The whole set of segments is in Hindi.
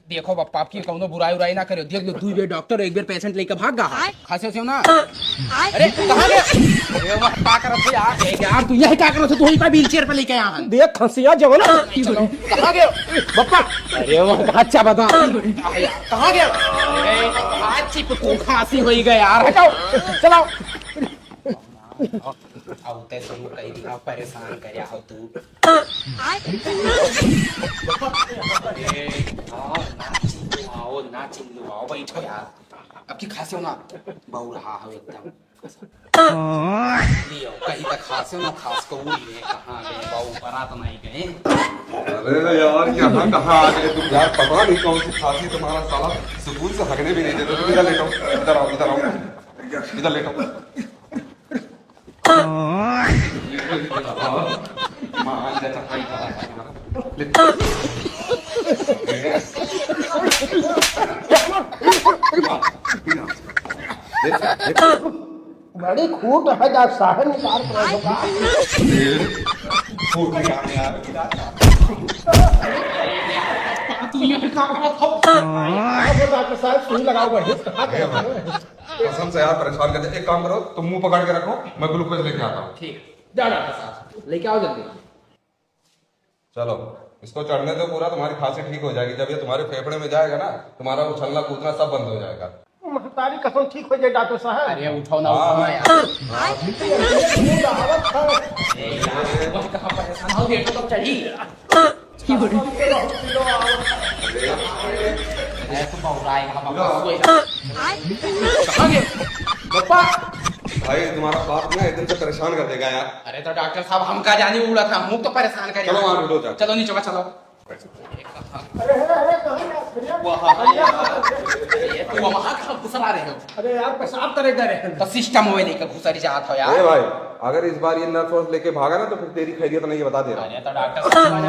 देखो बप्पा आपकी कौनो बुराई उराई ना करो। देख लो 2 बेर डॉक्टर एक बेर पेशेंट लेकर भाग गा खासे से ना। अरे कहां गया? अरे वह का करत है यार? यार तू यही का करत है? तू ही पे व्हीलचेयर पे लेके आया है। देख खसिया जो ना कहां गया बप्पा? अरे वह अच्छा बता कहां गया? अरे आज चिप को खांसी होई गया यार। हटाओ चलाओ। आवते शुरू कर दिया परेशान कर या हो तू। आओ ना चिल्लो आओ बैठो यार। अब की खांसी हो ना बहु रहा हो एकदम। लियो कहीं तक खांसी हो ना खास को उड़ी है कहां गए बहु बारात नहीं गए। अरे यार यहाँ कहाँ आ गए तुम यार? पता नहीं कौन सी खांसी तुम्हारा साला सुकून से हगने भी नहीं देते। तुम इधर लेटो, इधर आओ, इधर आओ, इधर लेटो। मां जैसा खाई खा बड़ी खूट है जा साहब निकाल कर का फूट निकाल यार। डॉक्टर साहब सुई लगाओ बढ़िया कहा कसम से यार परेशान करते। एक काम करो, तुम मुंह पकड़ के रखो, मैं ग्लूकोज लेके आता हूँ। ठीक जा डॉक्टर साहब लेके आओ जल्दी। चलो इसको चढ़ने दो पूरा, तुम्हारी खांसी ठीक हो जाएगी। जब ये तुम्हारे फेफड़े में जाएगा ना, तुम्हारा उछलना कूदना सब बंद हो जाएगा। महतारी कसम ठीक हो जाए डॉक्टर साहब। अरे उठाओ ना उठाओ ना यार। वह कहां परेशान हो गए तो चढ़ी। तो बहुराए हम कहां गए बप्पा? भाई तुम्हारा बाप ना एकदम से परेशान कर देगा यार। अरे तो डॉक्टर साहब हम का जाने उड़ा था मुंह तो परेशान कर। चलो वहां उठो जा। चलो नीचे चलो। अरे अरे कहां वो वहां कहां घुसरा रहे हो? अरे यार पेशाब करे जा रहे हैं। तो सिस्टम में लेकर घुसरी जात हो यार। अरे भाई अगर इस बार ये नर्स वर्स लेके भागा ना तो फिर तेरी खैरियत नहीं, ये बता दे रहा। अरे तो डॉक्टर साहब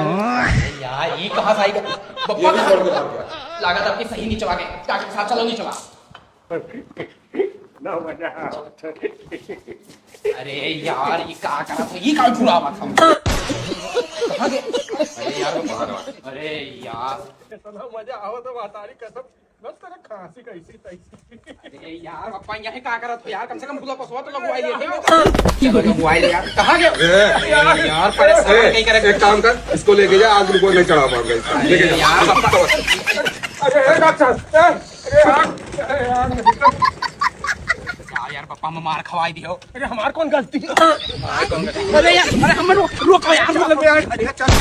यार ये कहां से आई बप्पा? लागत आपकी सही नीचे आ गए। डॉक्टर साहब चलो नीचे अरे यार ये का करा तो ये का जुड़ा हुआ था कहां गए? अरे यार अरे यार मजा आओ तो महतारी कसम बस तेरा खांसी कैसी तैसी। अरे यार पापा यही का करत हो यार? कम से कम बुला पसवा तो लगवाई लेते। चलो लगवाई ले यार। कहां गए? यार परेशान कहीं करे। एक काम कर, इसको लेके जा, आज ग्लूकोज नहीं चढ़ा पाऊंगा। लेके जा यार अरे डॉक्टर अरे यार पापा में मार खवाई दियो। अरे हमार कौन गलती है? अरे यार अरे हम रोको यार। अरे चल